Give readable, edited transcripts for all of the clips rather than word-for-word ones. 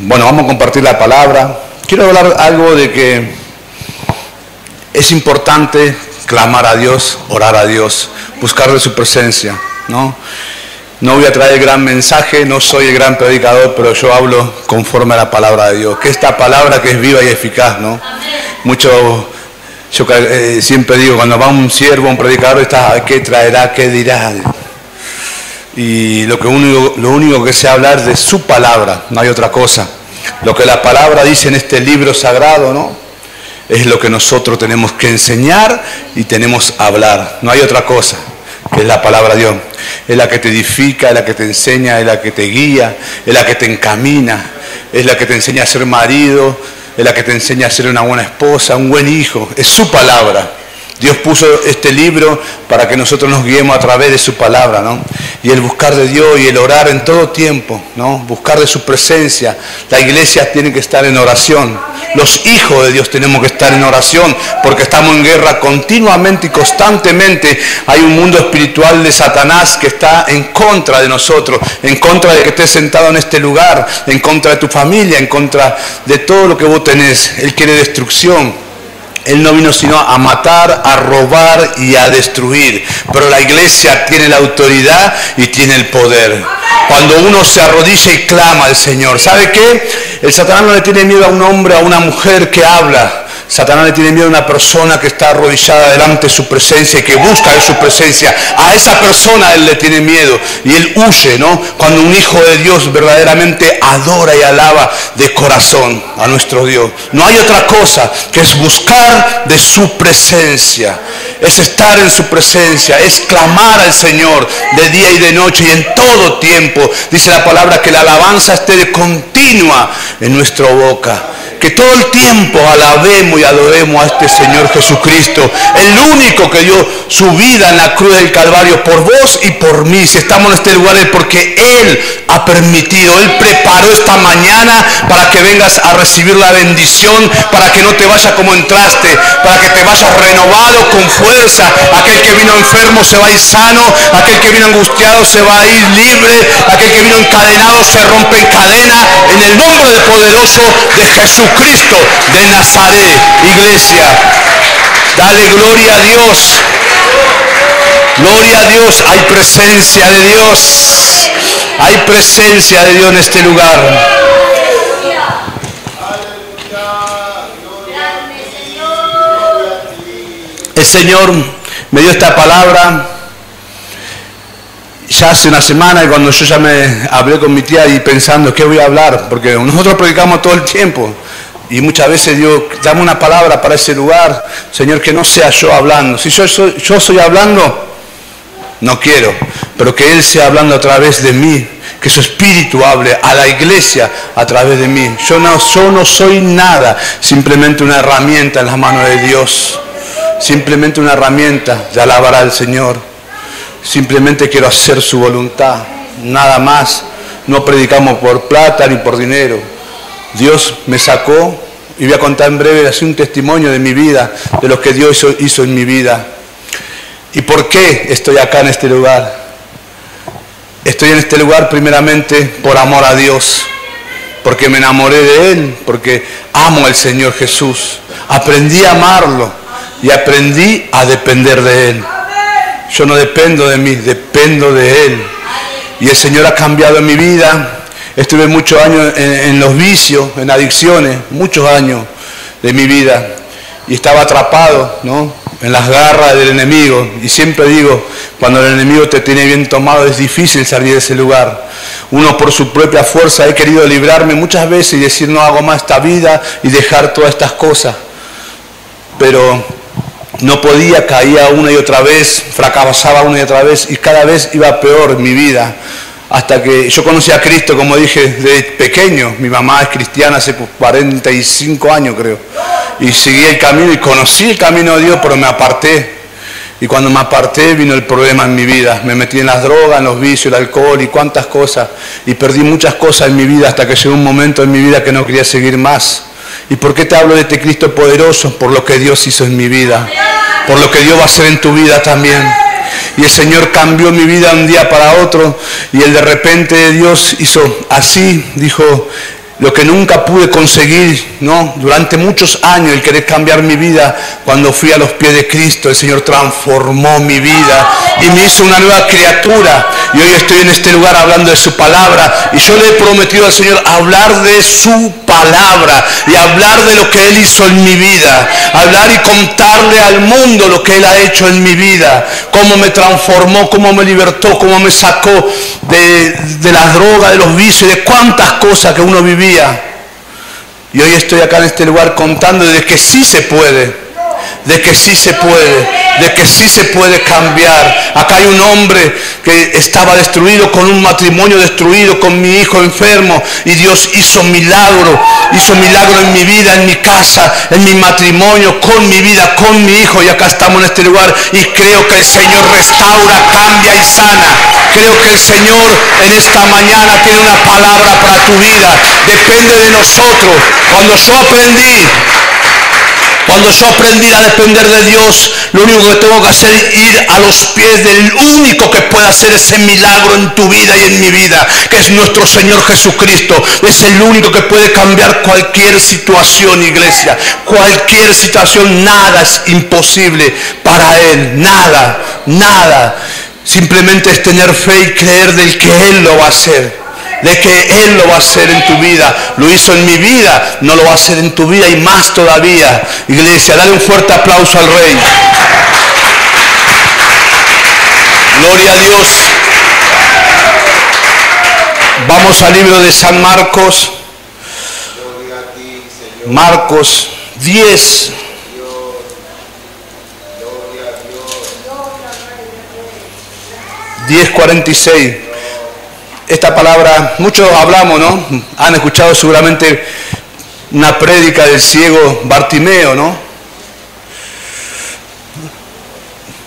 Bueno, vamos a compartir la palabra. Quiero hablar algo de que es importante clamar a Dios, orar a Dios, buscarle su presencia, ¿no? No voy a traer el gran mensaje, no soy el gran predicador, pero yo hablo conforme a la palabra de Dios. Que esta palabra que es viva y eficaz, ¿no? Mucho, yo siempre digo, cuando va un siervo, un predicador, está, ¿qué traerá? ¿Qué dirá? Y lo único que sé hablar es de su palabra, no hay otra cosa. Lo que la palabra dice en este libro sagrado, ¿no? Es lo que nosotros tenemos que enseñar y tenemos que hablar. No hay otra cosa, que es la palabra de Dios. Es la que te edifica, es la que te enseña, es la que te guía, es la que te encamina, es la que te enseña a ser marido, es la que te enseña a ser una buena esposa, un buen hijo. Es su palabra. Dios puso este libro para que nosotros nos guiemos a través de su palabra, ¿no? Y el buscar de Dios y el orar en todo tiempo, ¿no? Buscar de su presencia. La iglesia tiene que estar en oración. Los hijos de Dios tenemos que estar en oración porque estamos en guerra continuamente y constantemente. Hay un mundo espiritual de Satanás que está en contra de nosotros, en contra de que estés sentado en este lugar, en contra de tu familia, en contra de todo lo que vos tenés. Él quiere destrucción. Él no vino sino a matar, a robar y a destruir. Pero la iglesia tiene la autoridad y tiene el poder. Cuando uno se arrodilla y clama al Señor, ¿sabe qué? El Satanás no le tiene miedo a un hombre, a una mujer que habla. Satanás le tiene miedo a una persona que está arrodillada delante de su presencia y que busca de su presencia. A esa persona él le tiene miedo y él huye, ¿no? Cuando un hijo de Dios verdaderamente adora y alaba de corazón a nuestro Dios. No hay otra cosa que es buscar de su presencia. Es estar en su presencia, es clamar al Señor de día y de noche y en todo tiempo. Dice la palabra que la alabanza esté de continua en nuestra boca. Que todo el tiempo alabemos y adoremos a este Señor Jesucristo, el único que dio su vida en la cruz del Calvario por vos y por mí. Si estamos en este lugar es porque Él ha permitido, Él preparó esta mañana para que vengas a recibir la bendición, para que no te vayas como entraste, para que te vayas renovado con fuerza. Aquel que vino enfermo se va a ir sano, aquel que vino angustiado se va a ir libre, aquel que vino encadenado se rompe en cadena, en el nombre poderoso de Jesucristo de Nazaret. Iglesia, dale gloria a Dios. Gloria a Dios. Hay presencia de Dios. Hay presencia de Dios en este lugar. El Señor me dio esta palabra ya hace una semana, y cuando yo ya me hablé con mi tía y pensando qué voy a hablar, porque nosotros predicamos todo el tiempo y muchas veces Dios dame una palabra para ese lugar, Señor, que no sea yo hablando. Si yo soy hablando, no quiero, pero que Él sea hablando a través de mí, que su Espíritu hable a la iglesia a través de mí. Yo no soy nada, simplemente una herramienta en las manos de Dios, simplemente una herramienta de alabar al Señor. Simplemente quiero hacer su voluntad, nada más. No predicamos por plata ni por dinero. Dios me sacó, y voy a contar en breve así un testimonio de mi vida, de lo que Dios hizo en mi vida. ¿Y por qué estoy acá en este lugar? Estoy en este lugar primeramente por amor a Dios, porque me enamoré de Él, porque amo al Señor Jesús. Aprendí a amarlo y aprendí a depender de Él. Yo no dependo de mí, dependo de Él. Y el Señor ha cambiado en mi vida. Estuve muchos años en los vicios, en adicciones, muchos años de mi vida. Y estaba atrapado, ¿no?, en las garras del enemigo. Y siempre digo, cuando el enemigo te tiene bien tomado es difícil salir de ese lugar. Uno por su propia fuerza he querido librarme muchas veces y decir no hago más esta vida y dejar todas estas cosas. Pero no podía, caía una y otra vez, fracasaba una y otra vez y cada vez iba peor en mi vida. Hasta que yo conocí a Cristo, como dije, desde pequeño. Mi mamá es cristiana hace 45 años creo. Y seguí el camino y conocí el camino de Dios, pero me aparté. Y cuando me aparté vino el problema en mi vida. Me metí en las drogas, en los vicios, el alcohol y cuantas cosas. Y perdí muchas cosas en mi vida hasta que llegó un momento en mi vida que no quería seguir más. ¿Y por qué te hablo de este Cristo poderoso? Por lo que Dios hizo en mi vida, por lo que Dios va a hacer en tu vida también. Y el Señor cambió mi vida un día para otro y Él de repente Dios hizo así, dijo, lo que nunca pude conseguir, ¿no? Durante muchos años, el querer cambiar mi vida, cuando fui a los pies de Cristo, el Señor transformó mi vida y me hizo una nueva criatura. Y hoy estoy en este lugar hablando de su palabra, y yo le he prometido al Señor hablar de su palabra y hablar de lo que Él hizo en mi vida, hablar y contarle al mundo lo que Él ha hecho en mi vida, cómo me transformó, cómo me libertó, cómo me sacó de las drogas, de los vicios, de cuántas cosas que uno vivía. Y hoy estoy acá en este lugar contando de que sí se puede, de que sí se puede, de que sí se puede cambiar. Acá hay un hombre que estaba destruido, con un matrimonio destruido, con mi hijo enfermo, y Dios hizo milagro en mi vida, en mi casa, en mi matrimonio, con mi vida, con mi hijo, y acá estamos en este lugar, y creo que el Señor restaura, cambia y sana. Creo que el Señor en esta mañana tiene una palabra para tu vida. Depende de nosotros. Cuando yo aprendí a depender de Dios, lo único que tengo que hacer es ir a los pies del único que puede hacer ese milagro en tu vida y en mi vida, que es nuestro Señor Jesucristo. Es el único que puede cambiar cualquier situación, iglesia. Cualquier situación, nada es imposible para Él. Nada, nada. Simplemente es tener fe y creer del que Él lo va a hacer. De que Él lo va a hacer en tu vida. Lo hizo en mi vida, no lo va a hacer en tu vida, y más todavía. Iglesia, dale un fuerte aplauso al Rey. Gloria a Dios. Vamos al libro de San Marcos. Marcos 10. 10:46. Esta palabra, muchos hablamos, ¿no? Han escuchado seguramente una prédica del ciego Bartimeo, ¿no?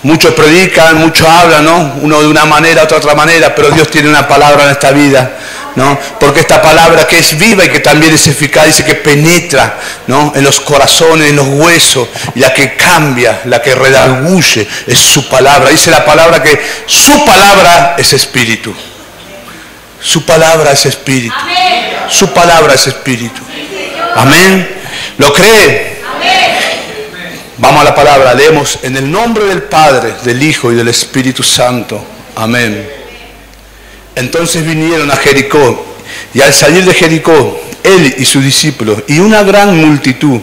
Muchos predican, muchos hablan, ¿no? Uno de una manera, otro de otra manera, pero Dios tiene una palabra en esta vida, ¿no? Porque esta palabra que es viva y que también es eficaz, dice que penetra, ¿no? En los corazones, en los huesos, y la que cambia, la que redarguye, es su palabra. Dice la palabra que su palabra es espíritu. Su palabra es espíritu. Amén. Su palabra es espíritu. Amén. ¿Lo cree? Amén. Vamos a la palabra. Leemos en el nombre del Padre, del Hijo y del Espíritu Santo. Amén. Entonces vinieron a Jericó, y al salir de Jericó, él y sus discípulos y una gran multitud,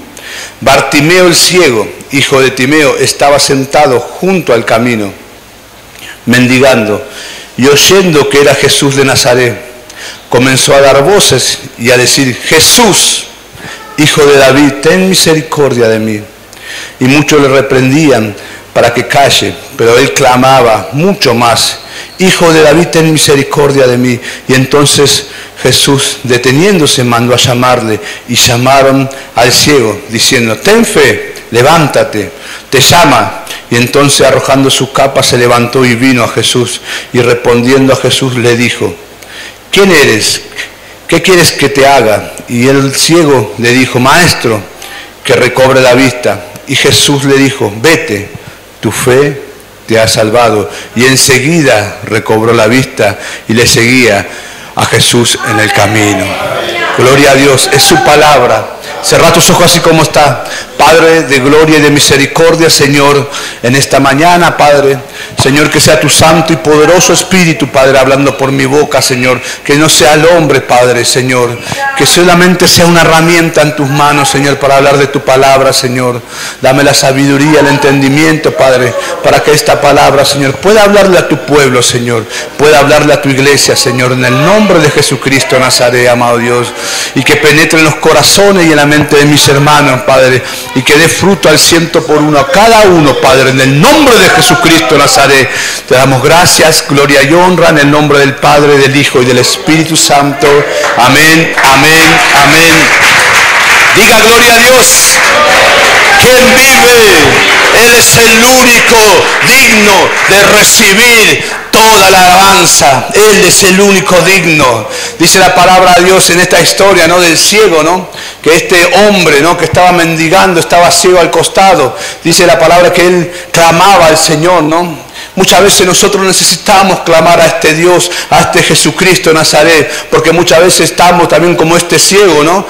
Bartimeo el ciego, hijo de Timeo, estaba sentado junto al camino, mendigando. Y oyendo que era Jesús de Nazaret, comenzó a dar voces y a decir: Jesús, hijo de David, ten misericordia de mí. Y muchos le reprendían para que calle, pero él clamaba mucho más: Hijo de David, ten misericordia de mí. Y entonces Jesús, deteniéndose, mandó a llamarle, y llamaron al ciego, diciendo: ten fe, levántate, te llama. Y entonces, arrojando su capa, se levantó y vino a Jesús, y respondiendo a Jesús le dijo: ¿quién eres? ¿Qué quieres que te haga? Y el ciego le dijo: Maestro, que recobre la vista. Y Jesús le dijo: vete, tu fe te ha salvado. Y enseguida recobró la vista y le seguía a Jesús en el camino. Gloria a Dios, es su palabra. Cerrá tus ojos así como está. Padre de gloria y de misericordia, Señor, en esta mañana, Padre, Señor, que sea tu santo y poderoso Espíritu, Padre, hablando por mi boca, Señor, que no sea el hombre, Padre, Señor, que solamente sea una herramienta en tus manos, Señor, para hablar de tu palabra, Señor. Dame la sabiduría, el entendimiento, Padre, para que esta palabra, Señor, pueda hablarle a tu pueblo, Señor, pueda hablarle a tu iglesia, Señor, en el nombre de Jesucristo Nazaret, amado Dios, y que penetre en los corazones y en la mente de mis hermanos, Padre, y que dé fruto al 100 a cada uno, Padre, en el nombre de Jesucristo Nazaret. Te damos gracias, gloria y honra en el nombre del Padre, del Hijo y del Espíritu Santo. Amén, amén, amén. Diga gloria a Dios. ¿Quién vive? Él es el único digno de recibir toda la alabanza. Él es el único digno. Dice la palabra de Dios en esta historia, ¿no?, del ciego, ¿no?, que este hombre, ¿no?, que estaba mendigando, estaba ciego al costado. Dice la palabra que él clamaba al Señor, ¿no? Muchas veces nosotros necesitamos clamar a este Dios, a este Jesucristo de Nazaret, porque muchas veces estamos también como este ciego, ¿no?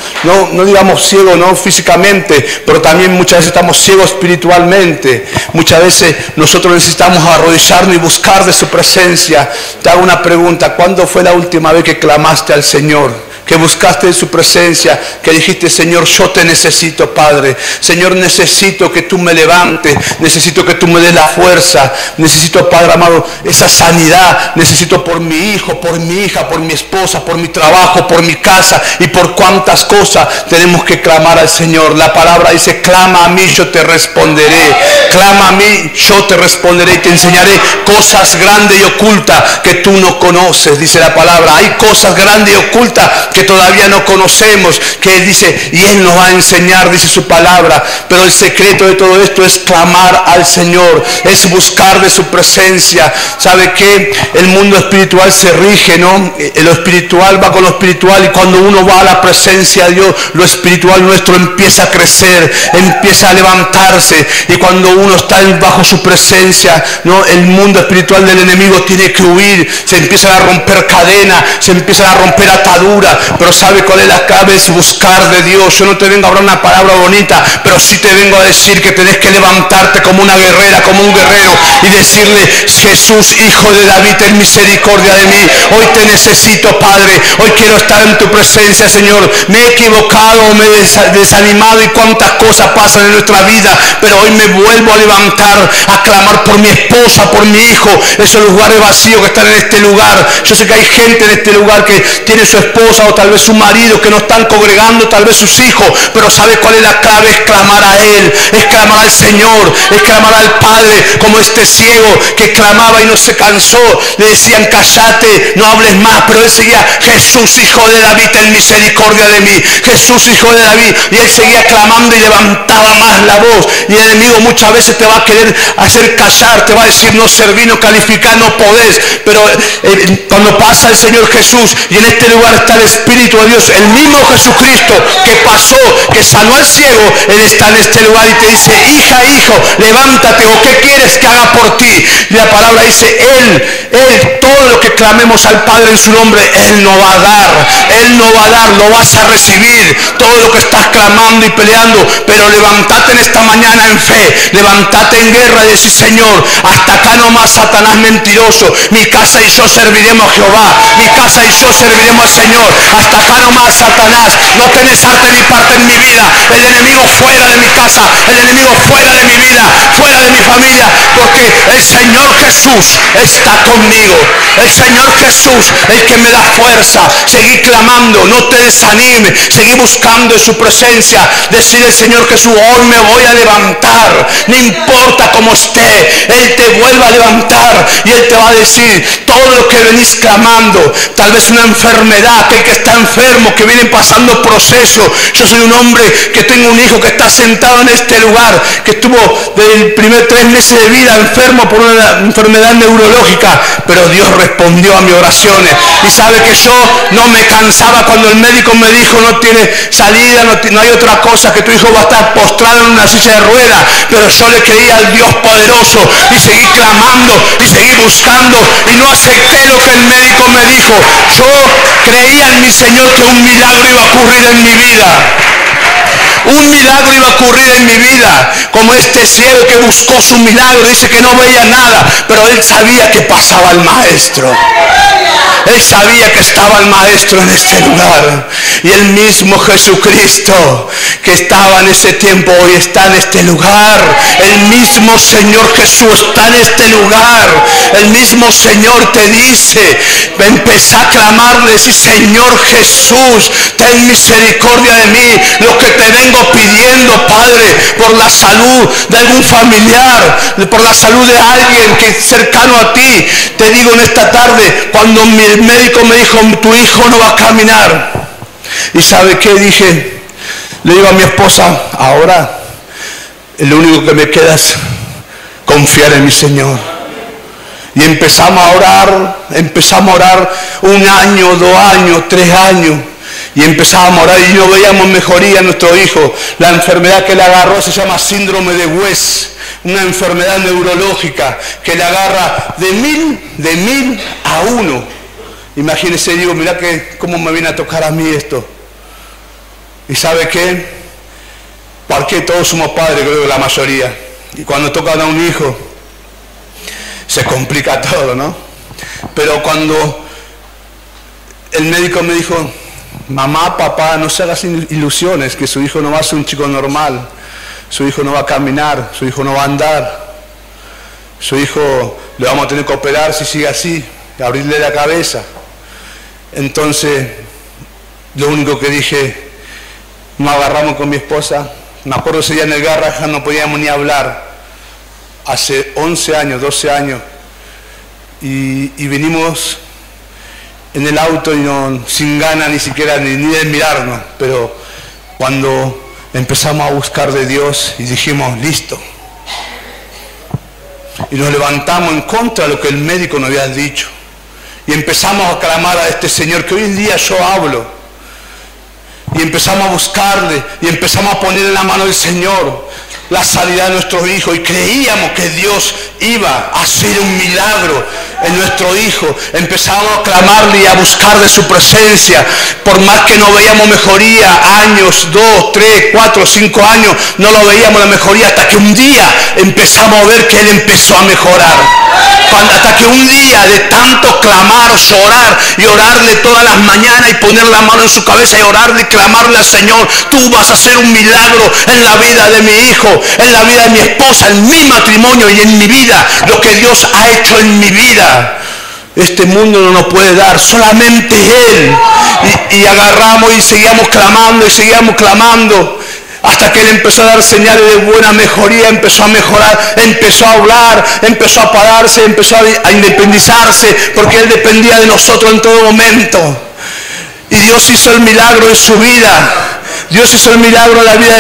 No digamos ciego, no físicamente, pero también muchas veces estamos ciegos espiritualmente. Muchas veces nosotros necesitamos arrodillarnos y buscar de su presencia. Te hago una pregunta: ¿cuándo fue la última vez que clamaste al Señor? Que buscaste de su presencia, que dijiste: Señor, yo te necesito, Padre. Señor, necesito que tú me levantes, necesito que tú me des la fuerza, necesito, Padre amado, esa sanidad, necesito por mi hijo, por mi hija, por mi esposa, por mi trabajo, por mi casa y por cuántas cosas tenemos que clamar al Señor. La palabra dice: clama a mí, yo te responderé. Clama a mí, yo te responderé y te enseñaré cosas grandes y ocultas que tú no conoces, dice la palabra. Hay cosas grandes y ocultas que todavía no conocemos, que Él dice, y Él nos va a enseñar, dice su palabra. Pero el secreto de todo esto es clamar al Señor, es buscar de su presencia. ¿Sabe qué? El mundo espiritual se rige, ¿no? Lo espiritual va con lo espiritual, y cuando uno va a la presencia de Dios, lo espiritual nuestro empieza a crecer, empieza a levantarse, y cuando uno está bajo su presencia, ¿no? El mundo espiritual del enemigo tiene que huir, se empiezan a romper cadenas, se empiezan a romper ataduras. Pero ¿sabe cuál es la clave? Es buscar de Dios. Yo no te vengo a hablar una palabra bonita, pero sí te vengo a decir que tenés que levantarte como una guerrera, como un guerrero, y decirle: Jesús, Hijo de David, ten misericordia de mí. Hoy te necesito, Padre. Hoy quiero estar en tu presencia, Señor. Me he equivocado, me he desanimado, y cuántas cosas pasan en nuestra vida, pero hoy me vuelvo a levantar, a clamar por mi esposa, por mi hijo, esos lugares vacíos que están en este lugar. Yo sé que hay gente en este lugar que tiene su esposa o tal vez su marido que no están congregando, tal vez sus hijos, pero ¿sabe cuál es la clave? Es clamar a Él, es clamar al Señor, es clamar al Padre, como este ciego que clamaba y no se cansó. Le decían: cállate, no hables más, pero él seguía: Jesús, Hijo de David, ten misericordia de mí. Jesús, Hijo de David. Y él seguía clamando y levantaba más la voz. Y el enemigo muchas veces te va a querer hacer callar, te va a decir: no serví, no calificar, no podés. Pero cuando pasa el Señor Jesús, y en este lugar está el Espíritu de Dios, el mismo Jesucristo que pasó, que sanó al ciego, Él está en este lugar y te dice: hija, hijo, levántate, o ¿qué quieres que haga por ti? Y la palabra dice: Él, todo lo que clamemos al Padre en su nombre, Él nos va a dar, Él nos va a dar, lo vas a recibir, todo lo que estás clamando y peleando. Pero levántate en esta mañana en fe, levántate en guerra y decir: Señor, hasta acá nomás, Satanás mentiroso, mi casa y yo serviremos a Jehová, mi casa y yo serviremos al Señor. Hasta acá nomás, Satanás, no tenés arte ni parte en mi vida. El enemigo fuera de mi casa, el enemigo fuera de mi vida, fuera de mi familia, porque el Señor Jesús está conmigo. El Señor Jesús, el que me da fuerza. Seguí clamando, no te desanimes, seguí buscando en su presencia. Decirle: Señor Jesús, hoy me voy a levantar, no importa cómo esté. Él te vuelve a levantar y Él te va a decir todo lo que venís clamando. Tal vez una enfermedad, aquel que está enfermo, que vienen pasando procesos. Yo soy un hombre que tengo un hijo que está sentado en este lugar, que estuvo del primer 3 meses de vida enfermo por una enfermedad neurológica, pero Dios respondió a mis oraciones. Y sabe que yo no me cansaba cuando el médico me dijo: no tiene salida, no hay otra cosa, que tu hijo va a estar postrado en una silla de ruedas. Pero yo le creía al Dios poderoso y seguí clamando y seguí buscando, y no acepté lo que el médico me dijo. Yo creía en mi Señor que un milagro iba a ocurrir en mi vida. Un milagro iba a ocurrir en mi vida, como este ciego que buscó su milagro. Dice que no veía nada, pero él sabía que pasaba el Maestro. Él sabía que estaba el Maestro en este lugar. Y el mismo Jesucristo que estaba en ese tiempo hoy está en este lugar. El mismo Señor Jesús está en este lugar. El mismo Señor te dice: empezá a clamarle, decir: Señor Jesús, ten misericordia de mí. Lo que te vengo pidiendo, Padre, por la salud de algún familiar, por la salud de alguien que es cercano a ti. Te digo en esta tarde, cuando mi médico me dijo: tu hijo no va a caminar. ¿Y sabe qué dije? Le digo a mi esposa: ahora lo único que me queda es confiar en mi Señor. Y empezamos a orar 1 año, 2 años, 3 años. Y empezábamos a orar y no veíamos mejoría en nuestro hijo. La enfermedad que le agarró se llama síndrome de West. una enfermedad neurológica que le agarra de 1000 a 1. Imagínense, digo, mirá que cómo me viene a tocar a mí esto. ¿Y sabe qué? Porque todos somos padres, creo que la mayoría. Y cuando tocan a un hijo, se complica todo, ¿no? Pero cuando el médico me dijo, mamá, papá, no se hagan ilusiones, que su hijo no va a ser un chico normal, su hijo no va a caminar, su hijo no va a andar, su hijo le vamos a tener que operar si sigue así, abrirle la cabeza. Entonces, lo único que dije, nos agarramos con mi esposa, me acuerdo ese día en el Garrahan no podíamos ni hablar, hace 11 años, 12 años, y vinimos en el auto y no, sin ganas ni siquiera ni de mirarnos, pero cuando empezamos a buscar de Dios y dijimos, listo, y nos levantamos en contra de lo que el médico nos había dicho, y empezamos a clamar a este Señor que hoy en día yo hablo, y empezamos a buscarle, y empezamos a poner en la mano del Señor la sanidad de nuestros hijos, y creíamos que Dios iba a hacer un milagro en nuestro hijo. Empezamos a clamarle y a buscar de su presencia, por más que no veíamos mejoría, años, 2, 3, 4, 5 años, no lo veíamos la mejoría, hasta que un día empezamos a ver que Él empezó a mejorar. Hasta que un día de tanto clamar, llorar y orarle todas las mañanas y poner la mano en su cabeza y orarle y clamarle al Señor, tú vas a hacer un milagro en la vida de mi hijo, en la vida de mi esposa, en mi matrimonio y en mi vida, lo que Dios ha hecho en mi vida. Este mundo no nos puede dar, solamente Él. Y agarramos y seguíamos clamando, hasta que Él empezó a dar señales de buena mejoría, empezó a mejorar, empezó a hablar, empezó a pararse, empezó a independizarse, porque Él dependía de nosotros en todo momento. Y Dios hizo el milagro en su vida. Dios hizo el milagro en la vida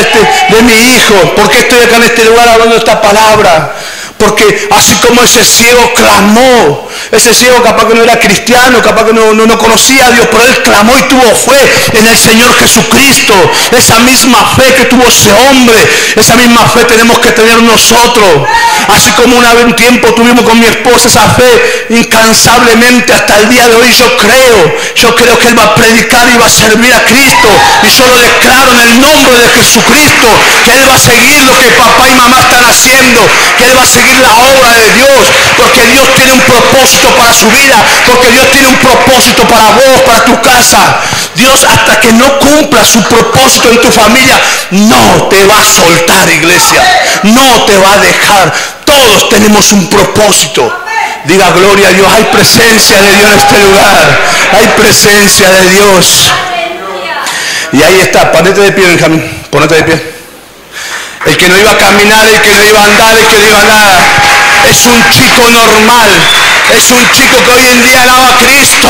de mi hijo. ¿Por qué estoy acá en este lugar hablando esta palabra? Porque así como ese ciego clamó, ese ciego capaz que no era cristiano, capaz que no conocía a Dios, pero él clamó y tuvo fe en el Señor Jesucristo. Esa misma fe que tuvo ese hombre, esa misma fe tenemos que tener nosotros. Así como un tiempo tuvimos con mi esposa esa fe incansablemente hasta el día de hoy, yo creo que Él va a predicar y va a servir a Cristo. Y yo lo declaro en el nombre de Jesucristo, que Él va a seguir lo que papá y mamá están haciendo, que Él va a seguir la obra de Dios, porque Dios tiene un propósito para su vida, porque Dios tiene un propósito para vos, para tu casa. Dios, hasta que no cumpla su propósito en tu familia, no te va a soltar, iglesia, no te va a dejar. Todos tenemos un propósito. Diga gloria a Dios. Hay presencia de Dios en este lugar, hay presencia de Dios. Y ahí está, ponete de pie, Benjamín, ponete de pie. El que no iba a caminar, el que no iba a andar, el que no iba a nada, es un chico normal, es un chico que hoy en día alaba a Cristo.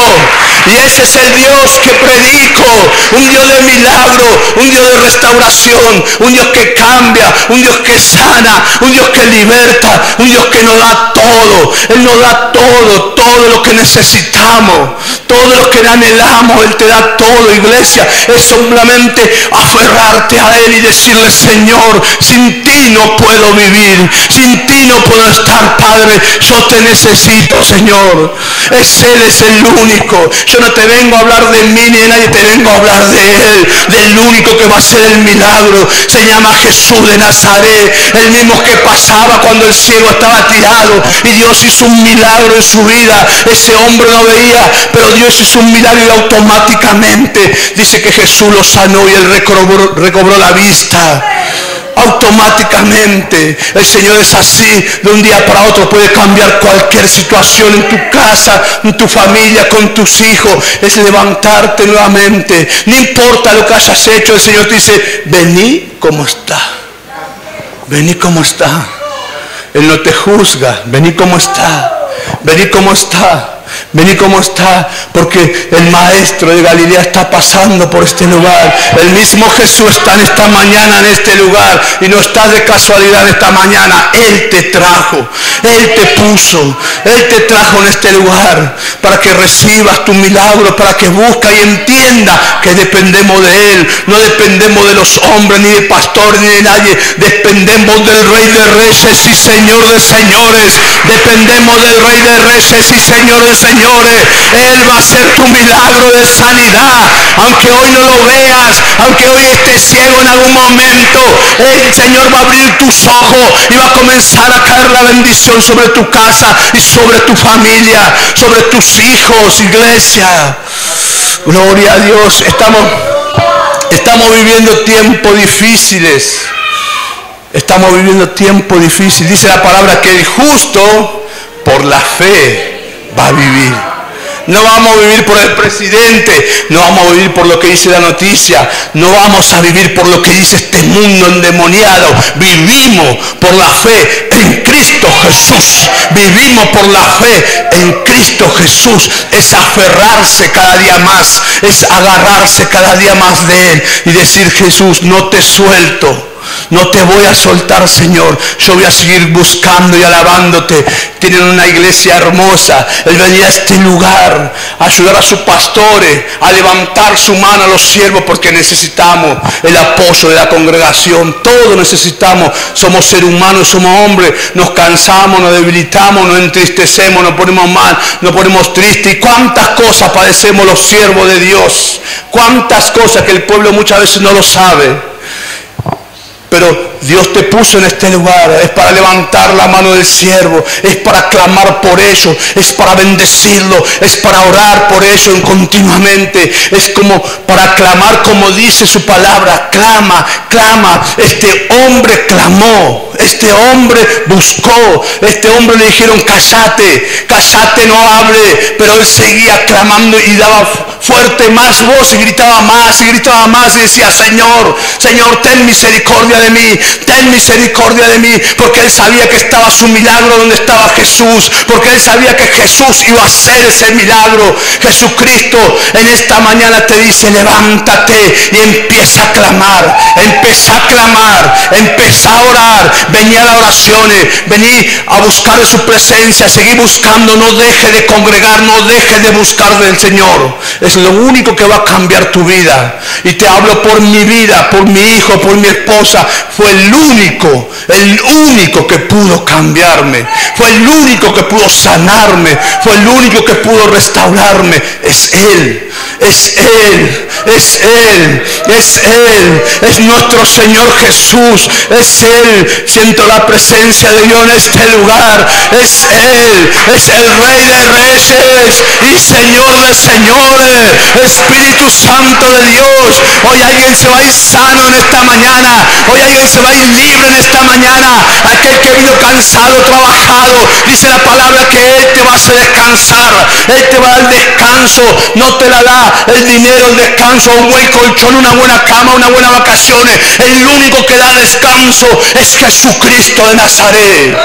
Y ese es el Dios que predico, un Dios de milagro, un Dios de restauración, un Dios que cambia, un Dios que sana, un Dios que liberta, un Dios que nos da todo. Él nos da todo lo que necesitamos, todo lo que anhelamos, Él te da todo, iglesia. Es solamente aferrarte a Él y decirle, Señor, sin ti no puedo vivir, sin ti no puedo estar, Padre, yo te necesito, Señor. Él es el único. Yo no te vengo a hablar de mí ni de nadie, te vengo a hablar de Él, del único que va a hacer el milagro. Se llama Jesús de Nazaret, el mismo que pasaba cuando el ciego estaba tirado y Dios hizo un milagro en su vida. Ese hombre no veía, pero Dios hizo un milagro y automáticamente dice que Jesús lo sanó y él recobró la vista. Automáticamente el Señor es así, de un día para otro puede cambiar cualquier situación en tu casa, en tu familia, con tus hijos. Es levantarte nuevamente, no importa lo que hayas hecho. El Señor te dice, vení como está, vení como está. Él no te juzga, vení como está, vení como está. Vení como está, porque el Maestro de Galilea está pasando por este lugar. El mismo Jesús está en esta mañana en este lugar y no está de casualidad en esta mañana. Él te trajo, Él te puso, Él te trajo en este lugar para que recibas tu milagro, para que busques y entienda que dependemos de Él. No dependemos de los hombres, ni de pastores, ni de nadie. Dependemos del Rey de Reyes y Señor de Señores. Dependemos del Rey de Reyes y Señor de Señores. Él va a hacer tu milagro de sanidad. Aunque hoy no lo veas, aunque hoy estés ciego en algún momento, el Señor va a abrir tus ojos y va a comenzar a caer la bendición sobre tu casa y sobre tu familia, sobre tus hijos, iglesia. Gloria a Dios. Estamos viviendo tiempos difíciles. Estamos viviendo tiempos difíciles. Dice la palabra que el justo por la fe va a vivir. No vamos a vivir por el presidente, no vamos a vivir por lo que dice la noticia, no vamos a vivir por lo que dice este mundo endemoniado. Vivimos por la fe en Cristo Jesús. Vivimos por la fe en Cristo Jesús. Es aferrarse cada día más, es agarrarse cada día más de Él y decir: Jesús, no te suelto. No te voy a soltar, Señor. Yo voy a seguir buscando y alabándote. Tienen una iglesia hermosa. Él venía a este lugar a ayudar a sus pastores, a levantar su mano a los siervos, porque necesitamos el apoyo de la congregación. Todos necesitamos. Somos seres humanos, somos hombres. Nos cansamos, nos debilitamos, nos entristecemos, nos ponemos mal, nos ponemos tristes. Y cuántas cosas padecemos los siervos de Dios. Cuántas cosas que el pueblo muchas veces no lo sabe. Pero Dios te puso en este lugar. Es para levantar la mano del siervo. Es para clamar por ellos. Es para bendecirlo. Es para orar por ellos continuamente. Es como para clamar, como dice su palabra. Clama, clama. Este hombre clamó. Este hombre buscó. Este hombre le dijeron: cállate, cállate, no hable. Pero él seguía clamando y daba fuerte más voz y gritaba más y gritaba más y decía: Señor, Señor, ten misericordia de mí, ten misericordia de mí, porque él sabía que estaba su milagro donde estaba Jesús, porque él sabía que Jesús iba a hacer ese milagro. Jesucristo en esta mañana te dice: levántate y empieza a clamar, empieza a clamar, empieza a orar. Vení a las oraciones, vení a buscar su presencia, seguí buscando, no deje de congregar, no deje de buscar del Señor. Es lo único que va a cambiar tu vida. Y te hablo por mi vida, por mi hijo, por mi esposa. Fue el único que pudo cambiarme, fue el único que pudo sanarme, fue el único que pudo restaurarme. Es Él, es Él, es Él, es Él, es nuestro Señor Jesús, es Él. Siento la presencia de Dios en este lugar. Es Él, es el Rey de Reyes y Señor de Señores, Espíritu Santo de Dios. Hoy alguien se va a ir sano en esta mañana. Hoy alguien se va a ir libre en esta mañana. Aquel que vino cansado, trabajado, dice la palabra que Él te va a hacer descansar. Él te va a dar descanso. No te la da el dinero, el descanso, un buen colchón, una buena cama, una buena vacaciones. El único que da descanso es Jesucristo de Nazaret.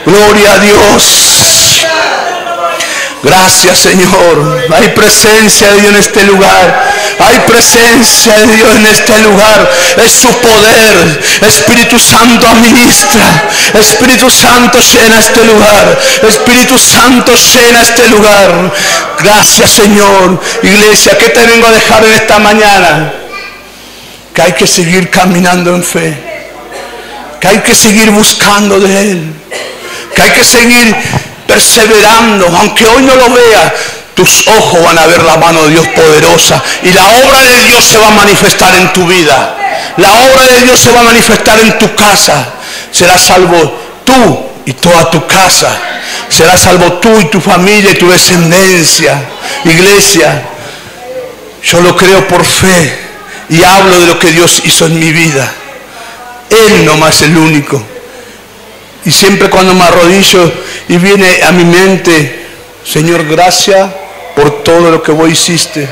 Gloria a Dios. Gracias, Señor. Hay presencia de Dios en este lugar. Hay presencia de Dios en este lugar. Es su poder. Espíritu Santo administra. Espíritu Santo llena este lugar. Espíritu Santo llena este lugar. Gracias, Señor. Iglesia, ¿qué te vengo a dejar en esta mañana? Que hay que seguir caminando en fe. Que hay que seguir buscando de Él. Que hay que seguir perseverando, aunque hoy no lo veas. Tus ojos van a ver la mano de Dios poderosa y la obra de Dios se va a manifestar en tu vida. La obra de Dios se va a manifestar en tu casa. Serás salvo tú y toda tu casa. Serás salvo tú y tu familia y tu descendencia. Iglesia, yo lo creo por fe y hablo de lo que Dios hizo en mi vida. Él nomás es el único. Y siempre cuando me arrodillo y viene a mi mente: Señor, gracias por todo lo que vos hiciste.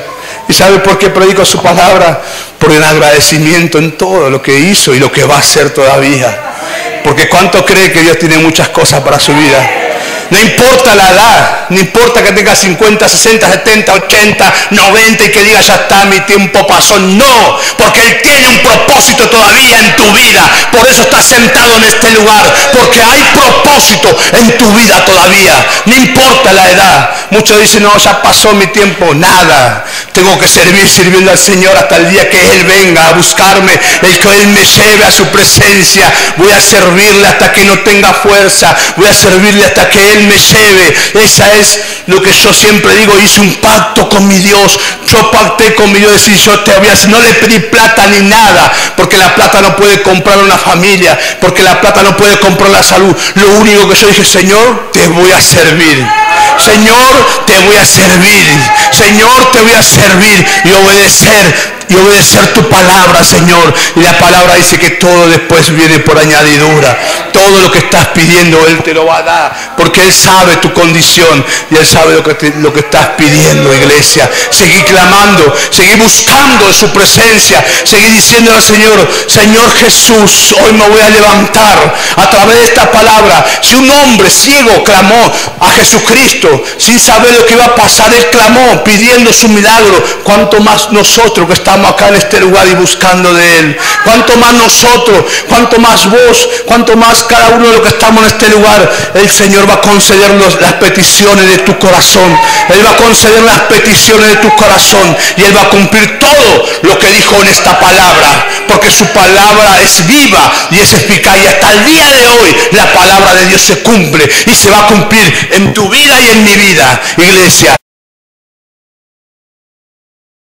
¿Y sabe por qué predico su palabra? Por el agradecimiento en todo lo que hizo y lo que va a hacer todavía. Porque ¿cuánto cree que Dios tiene muchas cosas para su vida? No importa la edad, no importa que tengas 50, 60, 70, 80, 90 y que digas ya está, mi tiempo pasó. No, porque Él tiene un propósito todavía en tu vida. Por eso estás sentado en este lugar, porque hay propósito en tu vida todavía. No importa la edad. Muchos dicen, no, ya pasó mi tiempo. Nada, tengo que seguir sirviendo al Señor hasta el día que Él venga a buscarme, el que Él me lleve a su presencia. Voy a servirle hasta que no tenga fuerza, voy a servirle hasta que Él me lleve. Esa es lo que yo siempre digo. Hice un pacto con mi Dios. Yo pacté con mi Dios, decir, yo te voy a hacer. No le pedí plata ni nada, porque la plata no puede comprar una familia, porque la plata no puede comprar la salud. Lo único que yo dije, Señor, te voy a servir. Señor, te voy a servir. Señor, te voy a servir y obedecer tu palabra, Señor. Y la palabra dice que todo después viene por añadidura. Todo lo que estás pidiendo Él te lo va a dar, porque Él sabe tu condición y Él sabe lo que estás pidiendo, iglesia. Seguí clamando, seguí buscando de su presencia, seguí diciéndole al Señor, Señor Jesús, hoy me voy a levantar a través de esta palabra. Si un hombre ciego clamó a Jesucristo sin saber lo que iba a pasar, Él clamó pidiendo su milagro, cuánto más nosotros que estamos acá en este lugar y buscando de Él. Cuánto más nosotros, cuánto más vos, cuánto más cada uno de los que estamos en este lugar. El Señor va a conceder las peticiones de tu corazón. Él va a conceder las peticiones de tu corazón y Él va a cumplir todo lo que dijo en esta palabra, porque su palabra es viva y es eficaz, y hasta el día de hoy la palabra de Dios se cumple y se va a cumplir en tu vida y en mi vida, iglesia.